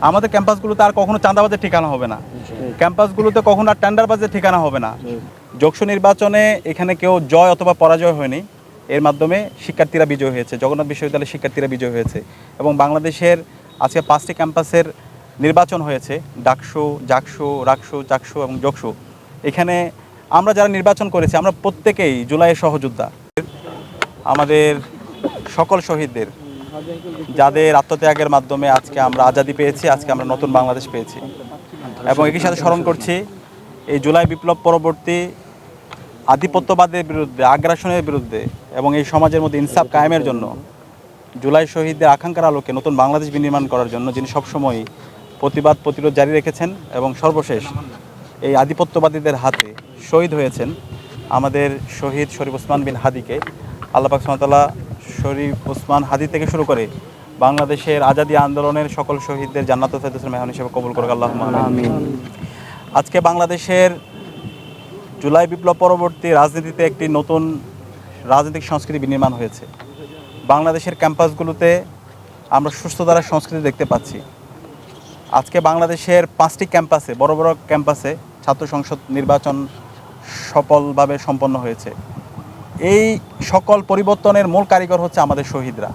আমাদের ক্যাম্পাসগুলোতে আর কখনো চাঁদাবাজের ঠিকানা হবে না, ক্যাম্পাসগুলোতে কখনো আর টেন্ডারবাজের ঠিকানা হবে না। যৌক্ষ নির্বাচনে এখানে কেউ জয় অথবা পরাজয় হয়নি, এর মাধ্যমে শিক্ষার্থীরা বিজয় হয়েছে, জগন্নাথ বিশ্ববিদ্যালয়ের শিক্ষার্থীরা বিজয় হয়েছে। এবং বাংলাদেশের আজকে 5টি ক্যাম্পাসের নির্বাচন হয়েছে, ডাকসু, জাকসু, রাকসু, চাকসু এবং যোগসু। এখানে আমরা যারা নির্বাচন করেছি আমরা প্রত্যেকেই জুলাইয়ের সহযোদ্ধা। আমাদের সকল শহীদদের যাদের আত্মত্যাগের মাধ্যমে আজকে আমরা আজাদি পেয়েছি, আজকে আমরা নতুন বাংলাদেশ পেয়েছি। এবং একই সাথে স্মরণ করছি এই জুলাই বিপ্লব পরবর্তী আধিপত্যবাদের বিরুদ্ধে, আগ্রাসনের বিরুদ্ধে এবং এই সমাজের মধ্যে ইনসাফ কায়েমের জন্য জুলাই শহীদদের আকাঙ্ক্ষার আলোকে নতুন বাংলাদেশ বিনির্মাণ করার জন্য যিনি সবসময় প্রতিবাদ প্রতিরোধ জারি রেখেছেন এবং সর্বশেষ এই আধিপত্যবাদীদের হাতে শহীদ হয়েছেন আমাদের শহীদ শরীফ ওসমান বিন হাদিকে আল্লাহ পাক সুবহানাহু ওয়া তাআলা শরীফ ওসমান হাদি থেকে শুরু করে বাংলাদেশের আজাদী আন্দোলনের সকল শহীদদের জান্নাতুল ফেরদৌসের মেহমান হিসেবে কবুল করুক আল্লাহুম্মা আমিন। আজকে বাংলাদেশের জুলাই বিপ্লব পরবর্তী রাজনীতিতে একটি নতুন রাজনৈতিক সংস্কৃতি বিনির্মাণ হয়েছে। বাংলাদেশের ক্যাম্পাসগুলোতে আমরা সুস্থধারার সংস্কৃতি দেখতে পাচ্ছি। আজকে বাংলাদেশের 5টি ক্যাম্পাসে, বড় বড় ক্যাম্পাসে ছাত্র সংসদ নির্বাচন সফলভাবে সম্পন্ন হয়েছে। এই সকল পরিবর্তনের মূল কারিগর হচ্ছে আমাদের শহীদরা।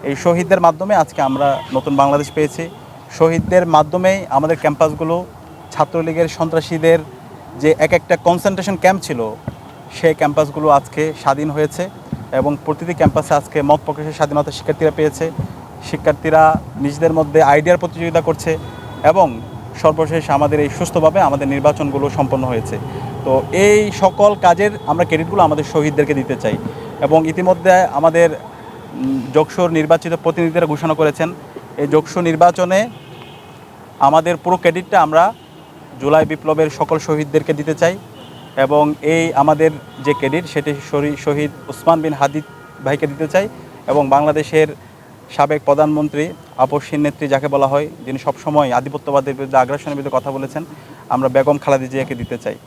এই শহীদদের মাধ্যমে আজকে আমরা নতুন বাংলাদেশ পেয়েছি। শহীদদের মাধ্যমেই আমাদের ক্যাম্পাসগুলো ছাত্রলীগের সন্ত্রাসীদের যে এক একটা কনসেন্ট্রেশন ক্যাম্প ছিল সেই ক্যাম্পাসগুলো আজকে স্বাধীন হয়েছে এবং প্রতিটি ক্যাম্পাসে আজকে মত প্রকাশের স্বাধীনতা শিক্ষার্থীরা পেয়েছে। শিক্ষার্থীরা নিজেদের মধ্যে আইডিয়ার প্রতিযোগিতা করছে এবং সর্বশেষ আমাদের এই সুস্থভাবে আমাদের নির্বাচনগুলো সম্পন্ন হয়েছে। তো এই সকল কাজের আমরা ক্রেডিটগুলো আমাদের শহীদদেরকে দিতে চাই। এবং ইতিমধ্যে আমাদের যোগসুর নির্বাচিত প্রতিনিধিরা ঘোষণা করেছেন এই যোগসু নির্বাচনে আমাদের পুরো ক্রেডিটটা আমরা জুলাই বিপ্লবের সকল শহীদদেরকে দিতে চাই। এবং এই আমাদের যে ক্রেডিট সেটি শহীদ ওসমান বিন হাদি ভাইকে দিতে চাই এবং বাংলাদেশের সাবেক প্রধানমন্ত্রী আপসহীন নেত্রী যাকে বলা হয়, যিনি সবসময় আধিপত্যবাদের বিরুদ্ধে, আগ্রাসনের বিরুদ্ধে কথা বলেছেন, আমরা বেগম খালেদা জিয়াকে দিতে চাই।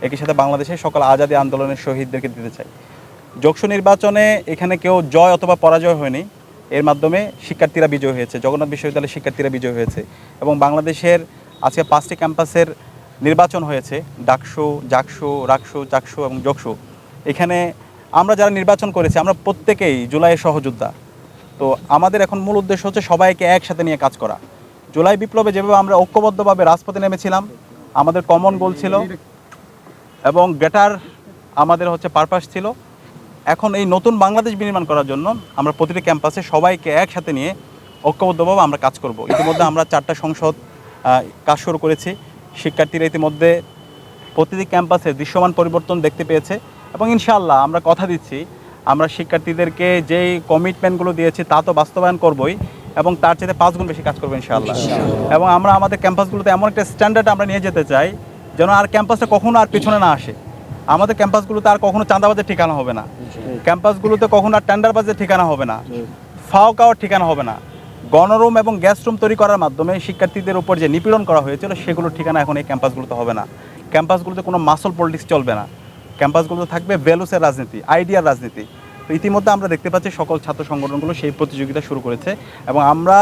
একই সাথে বাংলাদেশের সকল আজাদী আন্দোলনের শহীদদেরকে দিতে চাই। যোগসু নির্বাচনে এখানে কেউ জয় অথবা পরাজয় হয়নি, এর মাধ্যমে শিক্ষার্থীরা বিজয় হয়েছে, জগন্নাথ বিশ্ববিদ্যালয়ের শিক্ষার্থীরা বিজয় হয়েছে। এবং বাংলাদেশের আজকে 5টি ক্যাম্পাসের নির্বাচন হয়েছে, ডাকসু, জাকসু, রাকসু, চাকসু এবং যোগসু। এখানে আমরা যারা নির্বাচন করেছি আমরা প্রত্যেকেই জুলাইয়ের সহযোদ্ধা। তো আমাদের এখন মূল উদ্দেশ্য হচ্ছে সবাইকে একসাথে নিয়ে কাজ করা। জুলাই বিপ্লবে যেভাবে আমরা ঐক্যবদ্ধভাবে রাজপথে নেমেছিলাম, আমাদের কমন গোল ছিল এবং গ্রেটার আমাদের হচ্ছে পারপাস ছিল, এখন এই নতুন বাংলাদেশ বিনির্মাণ করার জন্য আমরা প্রতিটি ক্যাম্পাসে সবাইকে একসাথে নিয়ে ঐক্যবদ্ধভাবে আমরা কাজ করব। ইতিমধ্যে আমরা 4টা সংসদ কাজ শুরু করেছি। শিক্ষার্থীরা ইতিমধ্যে প্রতিটি ক্যাম্পাসে দৃশ্যমান পরিবর্তন দেখতে পেয়েছে এবং ইনশাআল্লাহ আমরা কথা দিচ্ছি আমরা শিক্ষার্থীদেরকে যেই কমিটমেন্টগুলো দিয়েছি তা তো বাস্তবায়ন করবই এবং তার চেয়ে 5 গুণ বেশি কাজ করবো ইনশাআল্লাহ। এবং আমরা আমাদের ক্যাম্পাসগুলোতে এমন একটা স্ট্যান্ডার্ড আমরা নিয়ে যেতে চাই যেন আর ক্যাম্পাসে কখনো আর পিছনে না আসে। আমাদের ক্যাম্পাসগুলোতে আর কখনো চাঁদাবাজের ঠিকানা হবে না, ক্যাম্পাসগুলোতে কখনো আর টেন্ডারবাজের ঠিকানা হবে না, ফাও খাওয়ার ঠিকানা হবে না। গণরুম এবং গ্যাস রুম তৈরি করার মাধ্যমে শিক্ষার্থীদের উপর যে নিপীড়ন করা হয়েছিল সেগুলোর ঠিকানা এখন এই ক্যাম্পাসগুলোতে হবে না। ক্যাম্পাসগুলোতে কোনো মাসল পলিটিক্স চলবে না, ক্যাম্পাসগুলোতে থাকবে ভ্যালুসের রাজনীতি, আইডিয়ার রাজনীতি। তো ইতিমধ্যে আমরা দেখতে পাচ্ছি সকল ছাত্র সংগঠনগুলো সেই প্রতিযোগিতা শুরু করেছে এবং আমরা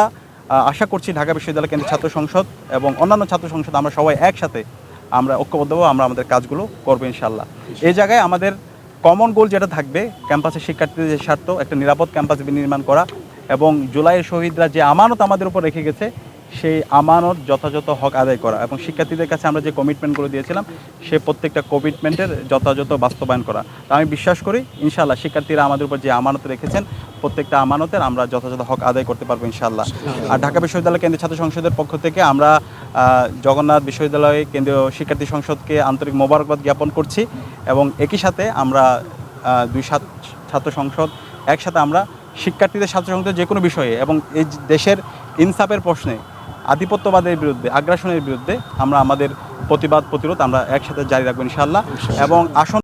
আশা করছি ঢাকা বিশ্ববিদ্যালয় কেন্দ্রীয় ছাত্র সংসদ এবং অন্যান্য ছাত্র সংসদ আমরা সবাই একসাথে আমরা ঐক্যবদ্ধভাবে আমরা আমাদের কাজগুলো করবো ইনশাআল্লাহ। এই জায়গায় আমাদের কমন গোল যেটা থাকবে ক্যাম্পাসের শিক্ষার্থীদের স্বার্থ একটা নিরাপদ ক্যাম্পাস বিনির্মাণ করা এবং জুলাইয়ের শহীদরা যে আমানত আমাদের উপর রেখে গেছে সেই আমানত যথাযথ হক আদায় করা এবং শিক্ষার্থীদের কাছে আমরা যে কমিটমেন্টগুলো দিয়েছিলাম সে প্রত্যেকটা কমিটমেন্টের যথাযথ বাস্তবায়ন করা। তো আমি বিশ্বাস করি ইনশাআল্লাহ শিক্ষার্থীরা আমাদের উপর যে আমানত রেখেছেন প্রত্যেকটা আমানতের আমরা যথাযথ হক আদায় করতে পারবো ইনশাআল্লাহ। আর ঢাকা বিশ্ববিদ্যালয় কেন্দ্রীয় ছাত্র সংসদের পক্ষ থেকে আমরা জগন্নাথ বিশ্ববিদ্যালয় কেন্দ্রীয় শিক্ষার্থী সংসদকে আন্তরিক মোবারকবাদ জ্ঞাপন করছি এবং একই সাথে আমরা 2 ছাত্র সংসদ একসাথে আমরা শিক্ষার্থীদের ছাত্র সংসদের যে কোনো বিষয়ে এবং এই দেশের ইনসাফের প্রশ্নে, আধিপত্যবাদের বিরুদ্ধে, আগ্রাসনের বিরুদ্ধে আমরা আমাদের প্রতিবাদ প্রতিরোধ আমরা একসাথে জারি রাখবো ইনশাআল্লাহ। এবং আসন্ন